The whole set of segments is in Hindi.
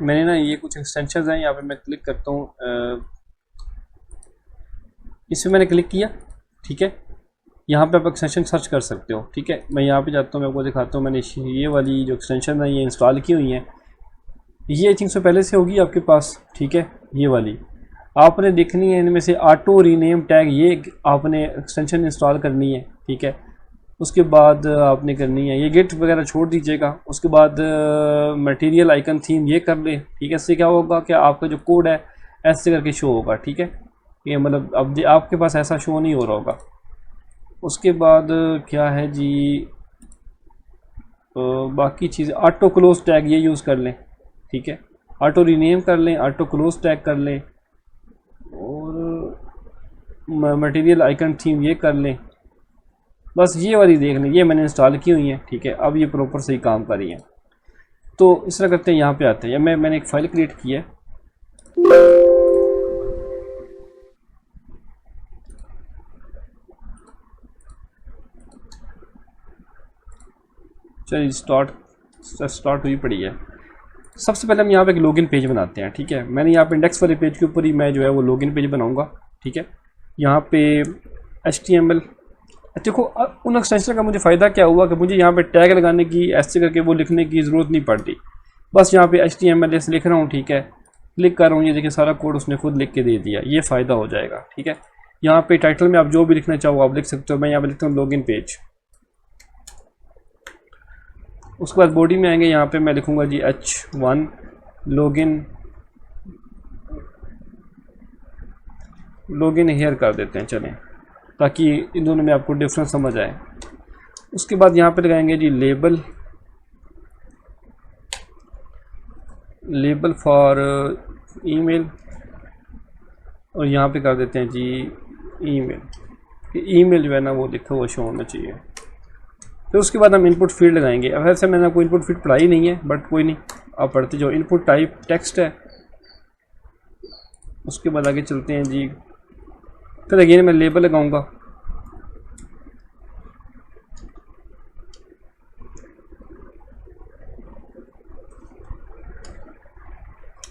मैंने ना ये कुछ एक्सटेंशन हैं, यहाँ पे मैं क्लिक करता हूँ, इसमें मैंने क्लिक किया, ठीक है। यहाँ पे आप एक्सटेंशन सर्च कर सकते हो, ठीक है। मैं यहाँ पे जाता हूँ, मैं आपको दिखाता हूँ, मैंने ये वाली जो एक्सटेंशन है ये इंस्टॉल की हुई है। ये आई थिंक सो पहले से होगी आपके पास, ठीक है। ये वाली आपने देखनी है, इनमें से ऑटो रीनेम टैग, ये आपने एक्सटेंशन इंस्टॉल करनी है, ठीक है। उसके बाद आपने करनी है ये गिट वगैरह छोड़ दीजिएगा। उसके बाद मटेरियल आइकन थीम ये कर ले, ठीक है। इससे क्या होगा कि आपका जो कोड है ऐसे करके शो होगा, ठीक है। ये मतलब अब आपके पास ऐसा शो नहीं हो रहा होगा। उसके बाद क्या है जी, बाकी चीज़ें ऑटो क्लोज टैग ये यूज़ कर लें, ठीक है। ऑटो रीनेम कर लें, ऑटो क्लोज टैग कर लें, और मटेरियल आइकन थीम ये कर लें। बस ये वाली देख लें, ये मैंने इंस्टॉल की हुई है, ठीक है। अब ये प्रॉपर सही काम कर रही है। तो इस तरह करते हैं, यहाँ पे आते हैं, मैंने एक फ़ाइल क्रिएट की है। चलिए स्टार्ट हुई पड़ी है। सबसे पहले हम यहाँ पे एक लॉगिन पेज बनाते हैं, ठीक है। मैंने यहाँ पे इंडेक्स वाले पेज के ऊपर ही मैं जो है वो लॉगिन पेज बनाऊंगा, ठीक है। यहाँ पे HTML, देखो उन एक्सटेंशन का मुझे फ़ायदा क्या हुआ कि मुझे यहाँ पे टैग लगाने की, ऐसे करके वो लिखने की ज़रूरत नहीं पड़ती। बस यहाँ पे HTML ऐसे लिख रहा हूँ, ठीक है। क्लिक कर रहा हूँ, ये देखिए सारा कोड उसने खुद लिख के दे दिया, ये फ़ायदा हो जाएगा, ठीक है। यहाँ पे टाइटल में आप जो भी लिखना चाहो आप लिख सकते हो। मैं यहाँ पे लिखता हूँ लॉगिन पेज। उसके बाद बॉडी में आएंगे, यहाँ पे मैं लिखूँगा जी H1 लॉगिन हेयर कर देते हैं, चलें, ताकि इन दोनों में आपको डिफरेंस समझ आए। उसके बाद यहाँ पे लगाएंगे जी लेबल फॉर ईमेल, और यहाँ पे कर देते हैं जी ईमेल जो है ना वो लिखा हुआ शो होना चाहिए। फिर उसके बाद हम इनपुट फील्ड लगाएंगे। अब वैसे मैंने आपको इनपुट फील्ड पढ़ाई नहीं है, बट कोई नहीं, आप पढ़ते जाओ। इनपुट टाइप टेक्स्ट है। उसके बाद आगे चलते हैं जी, फिर अगेन मैं लेबल लगाऊंगा।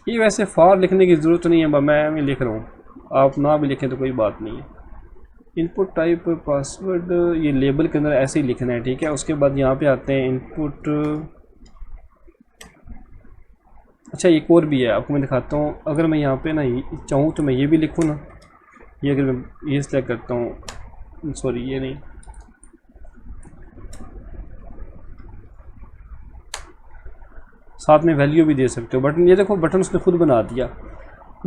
ये वैसे फॉर लिखने की ज़रूरत नहीं है, मैं भी लिख रहा हूँ, आप ना भी लिखें तो कोई बात नहीं है। इनपुट टाइप पासवर्ड ये लेबल के अंदर ऐसे ही लिखना है, ठीक है। उसके बाद यहाँ पे आते हैं इनपुट, अच्छा एक और भी है, आपको मैं दिखाता हूँ। अगर मैं यहाँ पे ना चाहूँ तो मैं ये भी लिखूँ ना, ये अगर मैं ये सिलेक्ट करता हूँ, सॉरी ये नहीं, साथ में वैल्यू भी दे सकते हो। बटन ये देखो, बटन उसने खुद बना दिया।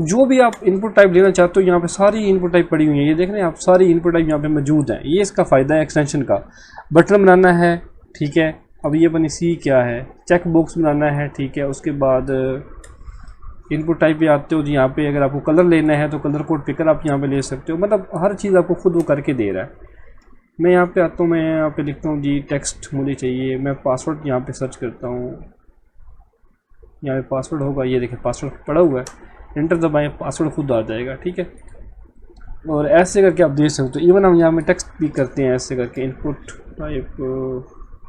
जो भी आप इनपुट टाइप लेना चाहते हो, यहाँ पे सारी इनपुट टाइप पड़ी हुई है, ये देख रहे हैं आप, सारी इनपुट टाइप यहाँ पे मौजूद हैं। ये इसका फ़ायदा है एक्सटेंशन का। बटन बनाना है, ठीक है। अब ये बनी सी क्या है, चेक बॉक्स बनाना है, ठीक है। उसके बाद इनपुट टाइप पे आते हो जी, यहाँ पे अगर आपको कलर लेना है तो कलर कोड पिकर आप यहाँ पे ले सकते हो। मतलब हर चीज़ आपको खुद वो करके दे रहा है। मैं यहाँ पे आता हूँ, मैं यहाँ पे लिखता हूँ जी टेक्स्ट मुझे चाहिए। मैं पासवर्ड यहाँ पे सर्च करता हूँ, यहाँ पे पासवर्ड होगा, ये देखिए पासवर्ड पड़ा हुआ है, एंटर दबाएं, पासवर्ड खुद आ जाएगा, ठीक है। और ऐसे करके आप देख सकते हो। इवन हम यहाँ में टेक्स्ट भी करते हैं ऐसे करके, इनपुट टाइप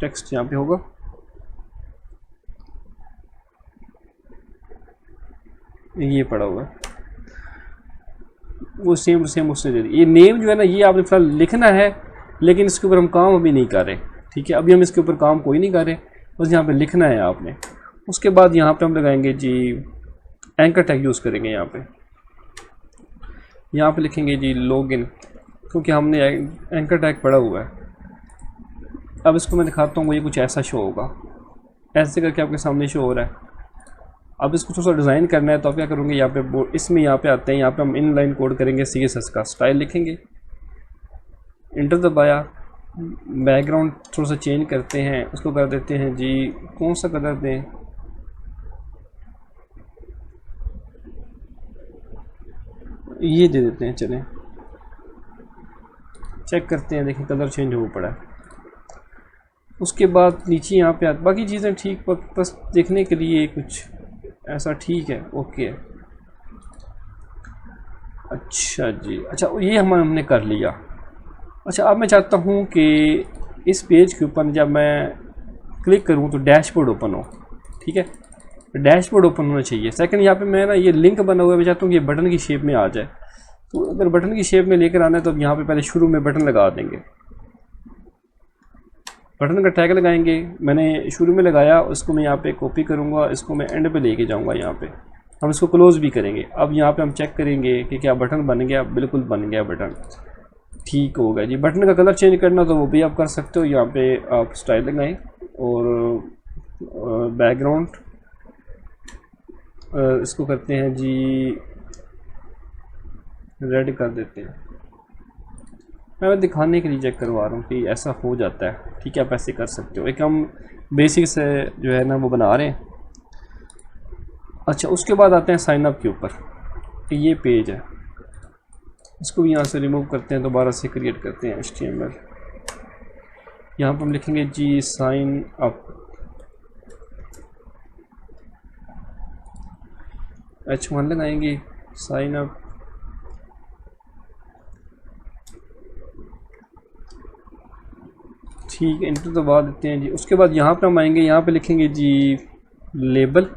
टेक्स्ट यहाँ पे होगा, ये पड़ा हुआ है, वो सेम उसने दे दी। ये नेम जो है ना, ये आपने फिलहाल लिखना है, लेकिन इसके ऊपर हम काम अभी नहीं कर रहे, ठीक है। अभी हम इसके ऊपर काम कोई नहीं कर रहे, बस यहाँ पे लिखना है आपने। उसके बाद यहाँ पे हम लगाएंगे जी एंकर टैग यूज़ करेंगे। यहाँ पे लिखेंगे जी लॉगिन, क्योंकि हमने एंकर टैग पड़ा हुआ है। अब इसको मैं दिखाता हूँ, ये कुछ ऐसा शो होगा, ऐसे करके आपके सामने शो हो रहा है। अब इसको थोड़ा सा डिज़ाइन करना है, तो आप क्या करोगे, यहाँ पे इसमें यहाँ पे आते हैं, यहाँ पे हम इनलाइन कोड करेंगे, CSS का स्टाइल लिखेंगे, इंटर दबाया, बैकग्राउंड थोड़ा सा चेंज करते हैं, उसको कर देते हैं जी कौन सा कलर दें, ये दे देते हैं, चलें चेक करते हैं, देखिए कलर चेंज हो पड़ा है। उसके बाद नीचे यहाँ पे बाकी चीज़ें ठीक, बस देखने के लिए कुछ ऐसा ठीक है, ओके। अच्छा जी, अच्छा ये हमने कर लिया। अच्छा अब मैं चाहता हूँ कि इस पेज के ऊपर जब मैं क्लिक करूँ तो डैशबोर्ड ओपन हो, ठीक है। डैशबोर्ड ओपन होना चाहिए। सेकंड यहाँ पे मैं ना ये लिंक बना हुआ है, मैं चाहता हूँ कि ये बटन की शेप में आ जाए। तो अगर बटन की शेप में लेकर आना है तो अब यहाँ पे पहले शुरू में बटन लगा देंगे, बटन का टैग लगाएंगे। मैंने शुरू में लगाया, उसको मैं यहाँ पे कॉपी करूँगा, इसको मैं एंड पे लेके जाऊँगा। यहाँ पे हम इसको क्लोज भी करेंगे। अब यहाँ पे हम चेक करेंगे कि क्या बटन बन गया। बिल्कुल बन गया बटन, ठीक हो गया जी। बटन का कलर चेंज करना तो वो भी आप कर सकते हो। यहाँ पे आप स्टाइल लगाएं और बैकग्राउंड इसको करते हैं जी रेड कर देते हैं। मैं दिखाने के लिए चेक करवा रहा हूँ कि ऐसा हो जाता है, ठीक है। आप ऐसे कर सकते हो। एक हम बेसिक से जो है ना वो बना रहे हैं। अच्छा, उसके बाद आते हैं साइन अप के ऊपर। ये पेज है, इसको भी यहाँ से रिमूव करते हैं, दोबारा से क्रिएट करते हैं HTML। यहाँ पर हम लिखेंगे जी साइन अप, H1 लगाएंगे, साइन अप। ठीक है, इंटर दबा देते हैं जी। उसके बाद यहाँ पर हम आएंगे, यहाँ पे लिखेंगे जी लेबल,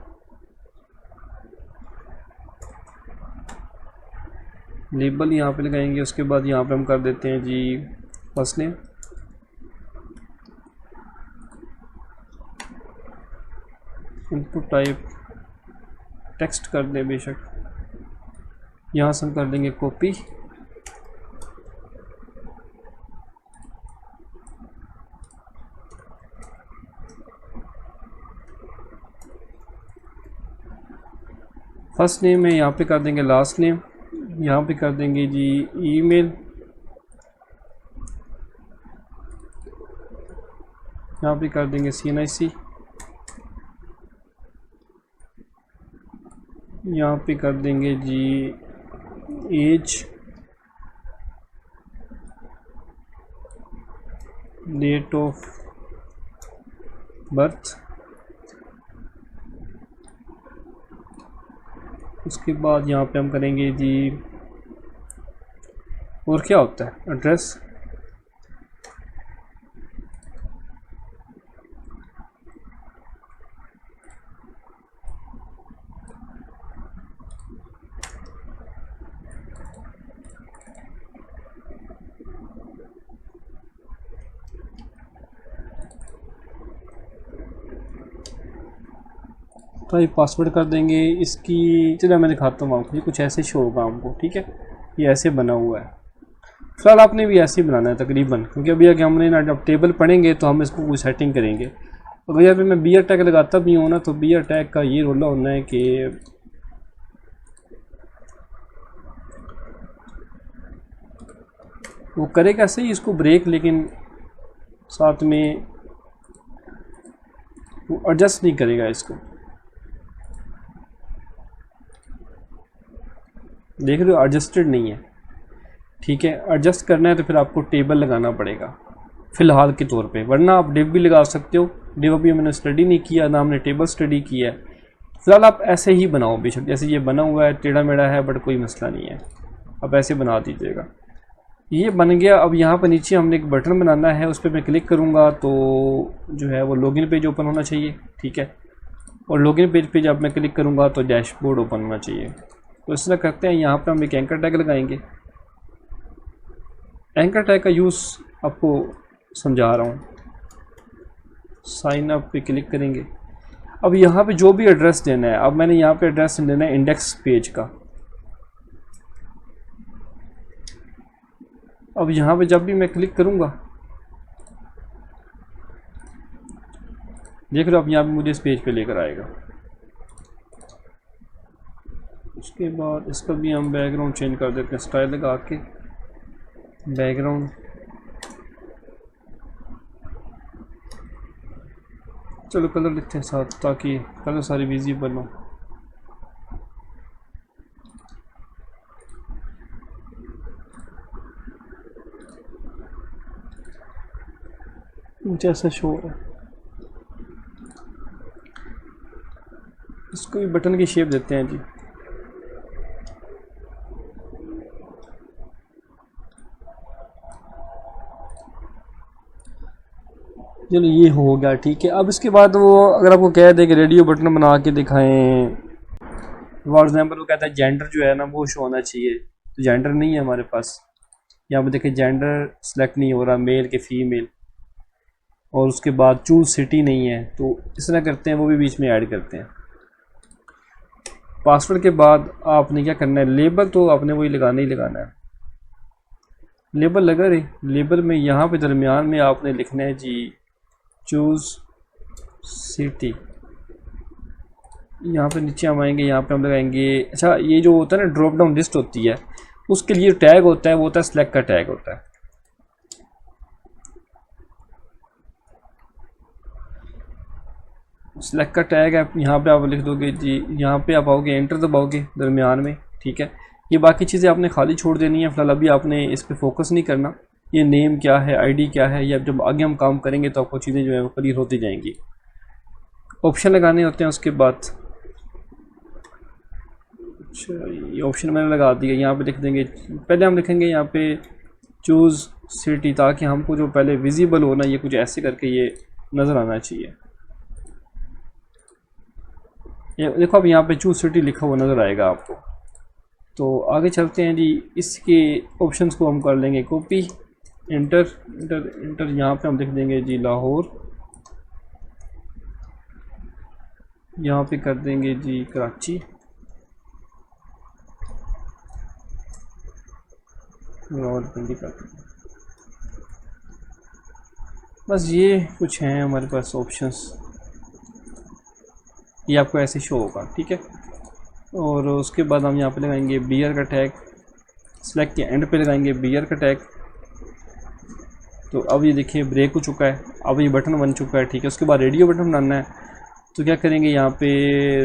लेबल यहाँ पे लगाएंगे। उसके बाद यहाँ पे हम कर देते हैं जी first name, input type text कर दें बेशक। यहाँ से हम कर देंगे कॉपी, फर्स्ट नेम है, यहाँ पे कर देंगे लास्ट नेम, यहाँ पे कर देंगे जी ईमेल, यहाँ पे कर देंगे CNIC, यहाँ पे कर देंगे जी एज, डेट ऑफ बर्थ। उसके बाद यहाँ पे हम करेंगे जी और क्या होता है एड्रेस, तो ये पासवर्ड कर देंगे इसकी। चलिए मैं दिखाता हूँ आपको, ये कुछ ऐसे शो होगा हमको, ठीक है। ये ऐसे बना हुआ है। फिलहाल आपने भी ऐसे ही बनाना है तकरीबन, क्योंकि अभी आगे हमने ना जब टेबल पढ़ेंगे तो हम इसको कोई सेटिंग करेंगे। अगर यहाँ पे मैं बियर टैग लगाता भी हूँ ना, तो बियर टैग का ये रोला होना है कि वो करे कैसे ही इसको ब्रेक, लेकिन साथ में वो एडजस्ट नहीं करेगा इसको। देख रहे हो एडजस्टेड नहीं है, ठीक है। एडजस्ट करना है तो फिर आपको टेबल लगाना पड़ेगा फ़िलहाल के तौर पे, वरना आप डिव भी लगा सकते हो। डिव अभी मैंने स्टडी नहीं किया ना, हमने टेबल स्टडी किया है। फिलहाल आप ऐसे ही बनाओ बेशक, जैसे ये बना हुआ है, टेढ़ा मेढ़ा है बट कोई मसला नहीं है, आप ऐसे बना दीजिएगा। ये बन गया। अब यहाँ पर नीचे हमने एक बटन बनाना है, उस पर मैं क्लिक करूँगा तो जो है वो लॉगिन पेज ओपन होना चाहिए, ठीक है। और लॉगिन पेज पे जब मैं क्लिक करूँगा तो डैशबोर्ड ओपन होना चाहिए। तो इस तरह करते हैं। यहाँ पर हम एक एंकर टैग लगाएंगे। एंकर टैग का यूज़ आपको समझा रहा हूँ। साइन अप पे क्लिक करेंगे। अब यहाँ पे जो भी एड्रेस देना है, अब मैंने यहाँ पे एड्रेस देना है इंडेक्स पेज का। अब यहाँ पे जब भी मैं क्लिक करूँगा, देख लो अब यहाँ पे मुझे इस पेज पे लेकर आएगा। उसके बाद इसका भी हम बैकग्राउंड चेंज कर देते हैं, स्टाइल लगा के बैकग्राउंड। चलो कलर लिखते हैं साथ, ताकि कलर सारी विजिबल हो। मुझे ऐसा शो हो रहा है। इसको भी बटन की शेप देते हैं जी। चलो ये हो गया, ठीक है। अब इसके बाद वो अगर आपको कह दे कि रेडियो बटन बना के दिखाएं, फॉर एग्जाम्पल वो कहता है जेंडर जो है ना वो शो होना चाहिए, तो जेंडर नहीं है हमारे पास। यहाँ पे देखिए जेंडर सेलेक्ट नहीं हो रहा, मेल के फीमेल, और उसके बाद चूज सिटी नहीं है, तो इस तरह करते हैं, वो भी बीच में ऐड करते हैं। पासवर्ड के बाद आपने क्या करना है, लेबल तो आपने वही लगाना ही लगाना है। लेबल लगा रहे, लेबल में यहाँ पे दरमियान में आपने लिखना है जी चूज सिटी। यहाँ पे नीचे हम आएंगे, यहाँ पे हम लगाएंगे, अच्छा ये जो होता है ना ड्रॉप डाउन लिस्ट होती है, उसके लिए टैग होता है, वो होता है सिलेक्ट का टैग होता है। सिलेक्ट का टैग है, यहाँ पे आप लिख दोगे जी, यहाँ पे आप आओगे एंटर दबाओगे दरमियान में, ठीक है। ये बाकी चीज़ें आपने खाली छोड़ देनी है, फिलहाल अभी आपने इस पे फोकस नहीं करना। ये नेम क्या है, आईडी क्या है, ये जब आगे हम काम करेंगे तो आपको चीज़ें जो है वो क्लियर होती जाएंगी। ऑप्शन लगाने होते हैं उसके बाद। अच्छा ये ऑप्शन मैंने लगा दिया, यहाँ पे लिख देंगे, पहले हम लिखेंगे यहाँ पे चूज़ सिटी, ताकि हमको जो पहले विजिबल हो ना, ये कुछ ऐसे करके ये नज़र आना चाहिए। ये देखो अब यहाँ पे चूज सिटी लिखा हुआ नज़र आएगा आपको। तो आगे चलते हैं जी, इसके ऑप्शंस को हम कर लेंगे कॉपी, इंटर इंटर इंटर, यहाँ पे हम लिख देंगे जी लाहौर, यहाँ पे कर देंगे जी कराची, रावलपिंडी कर देंगे। बस ये कुछ हैं हमारे पास ऑप्शंस, ये आपको ऐसे शो होगा, ठीक है। और उसके बाद हम यहाँ पे लगाएंगे बियर का टैग, सेलेक्ट के एंड पे लगाएंगे बियर का टैग। तो अब ये देखिए ब्रेक हो चुका है, अब ये बटन बन चुका है, ठीक है। उसके बाद रेडियो बटन बनाना है, तो क्या करेंगे, यहाँ पे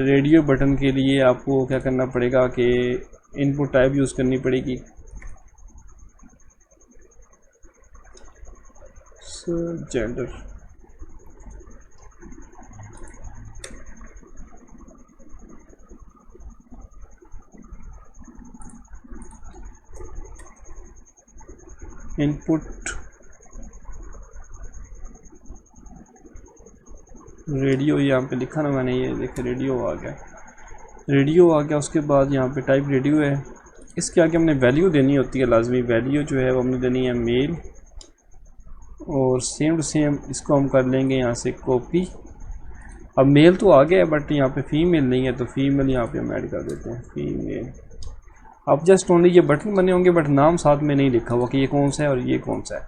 रेडियो बटन के लिए आपको क्या करना पड़ेगा कि इनपुट टाइप यूज़ करनी पड़ेगी, जेंडर, इनपुट रेडियो, यहाँ पे लिखा ना मैंने, ये देखिए रेडियो आ गया, रेडियो आ गया। उसके बाद यहाँ पे टाइप रेडियो है, इसके आगे हमने वैल्यू देनी होती है लाजमी, वैल्यू जो है वो हमने देनी है मेल, और सेम टू सेम इसको हम कर लेंगे यहाँ से कॉपी। अब मेल तो आ गया है बट यहाँ पे फीमेल नहीं है, तो फीमेल यहाँ पे हम ऐड कर देते हैं फीमेल। अब जस्ट ओनली ये बटन बने होंगे बट नाम साथ में नहीं लिखा हुआ कि ये कौन सा है और ये कौन सा है,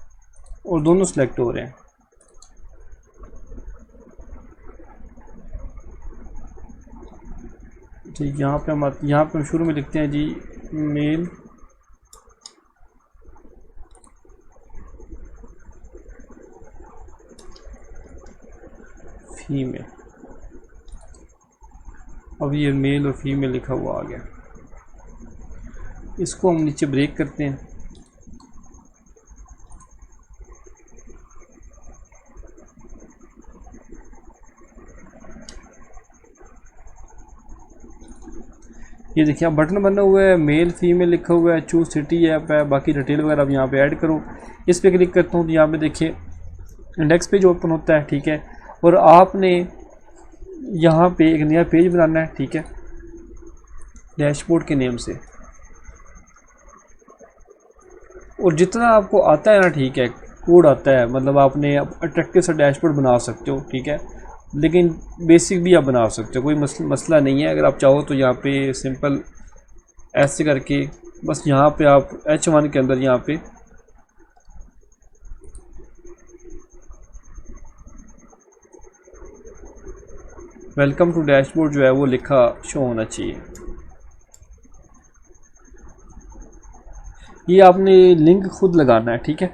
और दोनों सेलेक्ट हो रहे हैं। ठीक, यहाँ पे हम शुरू में लिखते हैं जी मेल, फीमेल। अब ये मेल और फीमेल लिखा हुआ आ गया, इसको हम नीचे ब्रेक करते हैं। ये देखिए अब बटन बना हुआ है, मेल फीमेल लिखा हुआ है, चूज सिटी ऐप है, बाकी डिटेल वगैरह अब यहाँ पे ऐड करो। इस पे क्लिक करता हूँ तो यहाँ पे देखिए इंडेक्स पेज ओपन होता है, ठीक है। और आपने यहाँ पे एक नया पेज बनाना है, ठीक है, डैशबोर्ड के नेम से। और जितना आपको आता है ना, ठीक है, कोड आता है, मतलब आपने अट्रैक्टिव सा डैशबोर्ड बना सकते हो, ठीक है, लेकिन बेसिक भी आप बना सकते हो, कोई मसला नहीं है। अगर आप चाहो तो यहाँ पे सिंपल ऐसे करके बस यहाँ पे आप H1 के अंदर यहाँ पे वेलकम टू डैशबोर्ड जो है वो लिखा शो होना चाहिए। ये आपने लिंक खुद लगाना है, ठीक है,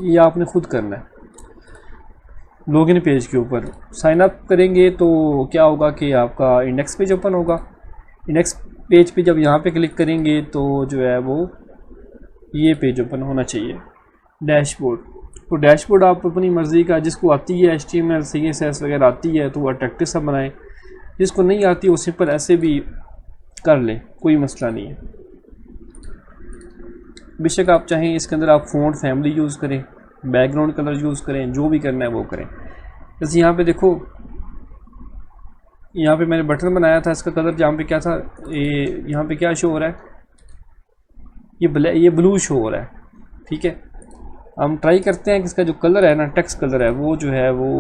ये आपने खुद करना है। लॉगिन पेज के ऊपर साइन अप करेंगे तो क्या होगा कि आपका इंडेक्स पेज ओपन होगा। इंडेक्स पेज पे जब यहाँ पे क्लिक करेंगे तो जो है वो ये पेज ओपन होना चाहिए, डैशबोर्ड। तो डैशबोर्ड आप अपनी मर्ज़ी का, जिसको आती है HTML CSS वगैरह आती है तो वो अट्रैक्टिव सा बनाएं, जिसको नहीं आती वो सिंपल ऐसे भी कर लें, कोई मसला नहीं है। बेशक आप चाहें इसके अंदर आप फ़ॉन्ट फैमिली यूज़ करें, बैकग्राउंड कलर यूज़ करें, जो भी करना है वो करें। जैसे यहाँ पे देखो, यहाँ पे मैंने बटन बनाया था, इसका कलर यहाँ पे क्या था, ये यहाँ पे क्या शो हो रहा है, ये ब्लू शो हो रहा है। ठीक है, हम ट्राई करते हैं कि इसका जो कलर है ना, टेक्स्ट कलर है, वो जो है वो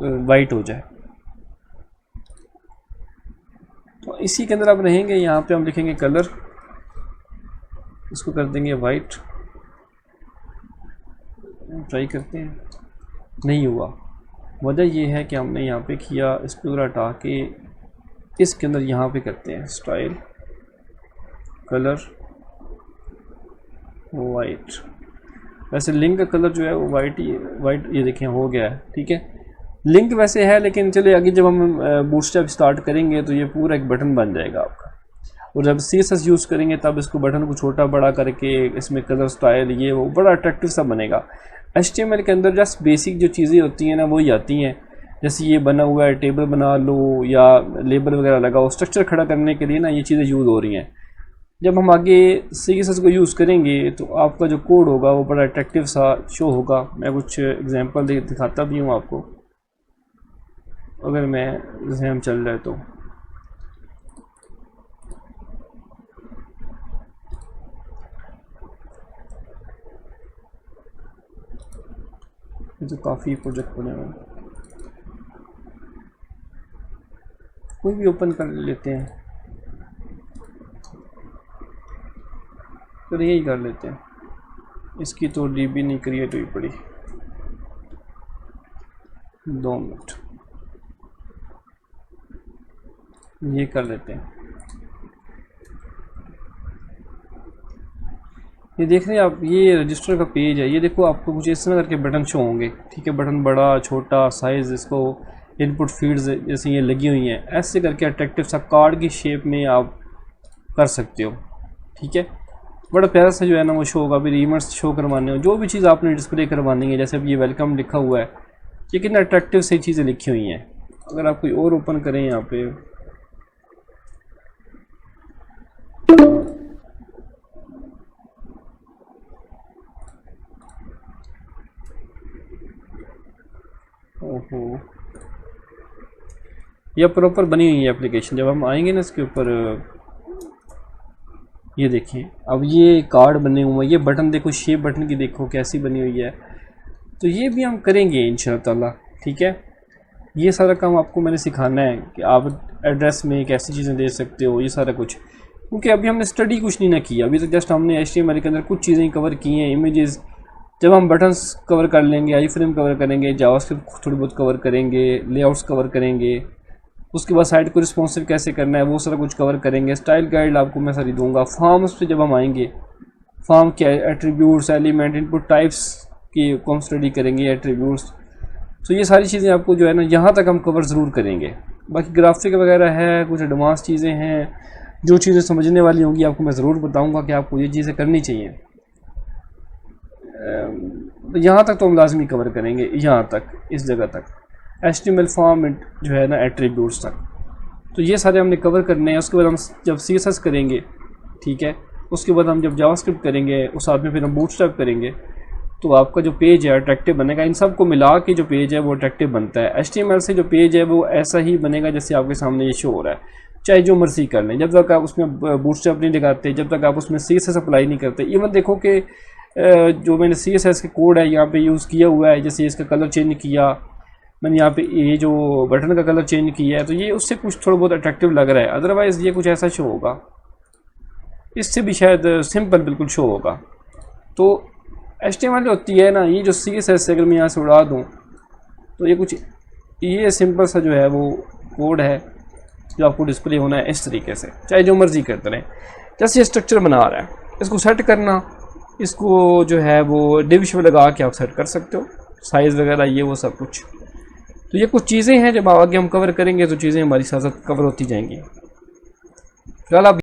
वाइट हो जाए। तो इसी के अंदर आप रहेंगे, यहाँ पे हम लिखेंगे कलर, इसको कर देंगे वाइट। ट्राई करते हैं, नहीं हुआ। वजह ये है कि हमने यहाँ पे किया, इस पर हटा के इसके अंदर यहाँ पे करते हैं स्टाइल कलर वाइट। वैसे लिंक का कलर जो है वो वाइट ही, वाइट ये देखें हो गया है। ठीक है, लिंक वैसे है, लेकिन चलिए आगे जब हम बूटस्ट्रैप स्टार्ट करेंगे तो ये पूरा एक बटन बन जाएगा आपका। और जब CSS यूज़ करेंगे तब इसको बटन को छोटा बड़ा करके इसमें कलर स्टाइल ये वो बड़ा अट्रैक्टिव सा बनेगा। HTML के अंदर जस्ट बेसिक जो चीज़ें होती हैं ना वही आती हैं, जैसे ये बना हुआ है, टेबल बना लो या लेबल वगैरह लगाओ, स्ट्रक्चर खड़ा करने के लिए ना ये चीज़ें यूज़ हो रही हैं। जब हम आगे CSS को यूज़ करेंगे तो आपका जो कोड होगा वो बड़ा अट्रैक्टिव सा शो होगा। मैं कुछ एग्जांपल दिखाता भी हूँ आपको, अगर मैं जैसे हम चल रहे तो ये तो काफ़ी प्रोजेक्ट बने हुए हैं, कोई भी ओपन कर लेते हैं, तो यही कर लेते हैं। इसकी तो DB नहीं क्रिएट हुई पड़ी, 2 मिनट, ये कर लेते हैं। ये देख रहे हैं आप, ये रजिस्टर का पेज है, ये देखो आपको कुछ इस तरह करके बटन शो होंगे। ठीक है, बटन बड़ा छोटा साइज़, इसको इनपुट फील्ड्स जैसे ये लगी हुई हैं, ऐसे करके अट्रैक्टिव सा कार्ड की शेप में आप कर सकते हो। ठीक है, बड़ा प्यारा सा जो है ना वो शो होगा। अभी रीमर्स शो करवाने हो, जो भी चीज़ आपने डिस्प्ले करवानी है, जैसे अब ये वेलकम लिखा हुआ है, ये कितने अट्रैक्टिव सी चीज़ें लिखी हुई हैं। अगर आप कोई और ओपन करें यहाँ पे, ओहो, यह प्रॉपर बनी हुई है एप्लीकेशन। जब हम आएंगे ना इसके ऊपर, ये देखिए अब ये कार्ड बने हुए हैं, ये बटन देखो, शेप बटन की देखो कैसी बनी हुई है। तो ये भी हम करेंगे इंशाअल्लाह। ठीक है, ये सारा काम आपको मैंने सिखाना है कि आप एड्रेस में कैसी चीज़ें दे सकते हो, ये सारा कुछ, क्योंकि अभी हमने स्टडी कुछ नहीं ना किया, अभी तक जस्ट हमने HTML के अंदर कुछ चीज़ें कवर की हैं, इमेजेस। जब हम बटन्स कवर कर लेंगे, आई-फ्रेम कवर करेंगे, जावास्क्रिप्ट थोड़ी बहुत कवर करेंगे, लेआउट्स कवर करेंगे, उसके बाद साइट को रिस्पॉन्सिव कैसे करना है वो सारा कुछ कवर करेंगे। स्टाइल गाइड आपको मैं सारी दूंगा। फॉर्म्स पे जब हम आएंगे, फॉर्म क्या है, एट्रीब्यूट्स, एलिमेंट, इनपुट टाइप्स की को हम स्टडी करेंगे, एट्रीब्यूट्स। तो ये सारी चीज़ें आपको जो है ना यहाँ तक हम कवर ज़रूर करेंगे। बाकी ग्राफिक वगैरह है, कुछ एडवांस चीज़ें हैं, जो चीज़ें समझने वाली होंगी आपको मैं ज़रूर बताऊँगा कि आपको ये चीज़ें करनी चाहिए। यहाँ तक तो हम लाजमी कवर करेंगे, यहाँ तक, इस जगह तक, HTML फॉर्म जो है ना एट्रीब्यूट्स तक। तो ये सारे हमने कवर करने हैं। उसके बाद हम जब CSS करेंगे, ठीक है, उसके बाद हम जब जावास्क्रिप्ट करेंगे, उस साथ में फिर हम बूटस्ट्रैप करेंगे, तो आपका जो पेज है अट्रैक्टिव बनेगा। इन सब को मिला के जो पेज है वो अट्रैक्टिव बनता है। HTML से जो पेज है वो ऐसा ही बनेगा जैसे आपके सामने ये शो हो रहा है, चाहे जो मर्जी कर लें। जब तक आप उसमें बूटस्ट्रैप नहीं लगाते, जब तक आप उसमें CSS अप्लाई नहीं करते। इवन देखो कि जो मैंने CSS के कोड है यहाँ पे यूज़ किया हुआ है, जैसे इसका कलर चेंज किया मैंने, यहाँ पे ये जो बटन का कलर चेंज किया है, तो ये उससे कुछ थोड़ा बहुत अट्रैक्टिव लग रहा है। अदरवाइज़ ये कुछ ऐसा शो होगा, इससे भी शायद सिंपल बिल्कुल शो होगा। तो HTML होती है ना, ये जो CSS अगर मैं यहाँ से उड़ा दूँ तो ये कुछ ये सिंपल सा जो है वो कोड है जो आपको डिस्प्ले होना है इस तरीके से, चाहे जो मर्जी करते रहें। जैसे ये स्ट्रक्चर बना रहा है, इसको सेट करना, इसको जो है वो डिव शिव लगा के आप सेट कर सकते हो, साइज़ वगैरह ये वो सब कुछ। तो ये कुछ चीज़ें हैं जब आगे हम कवर करेंगे तो चीज़ें हमारी साथ साथ कवर होती जाएंगी। फिलहाल आप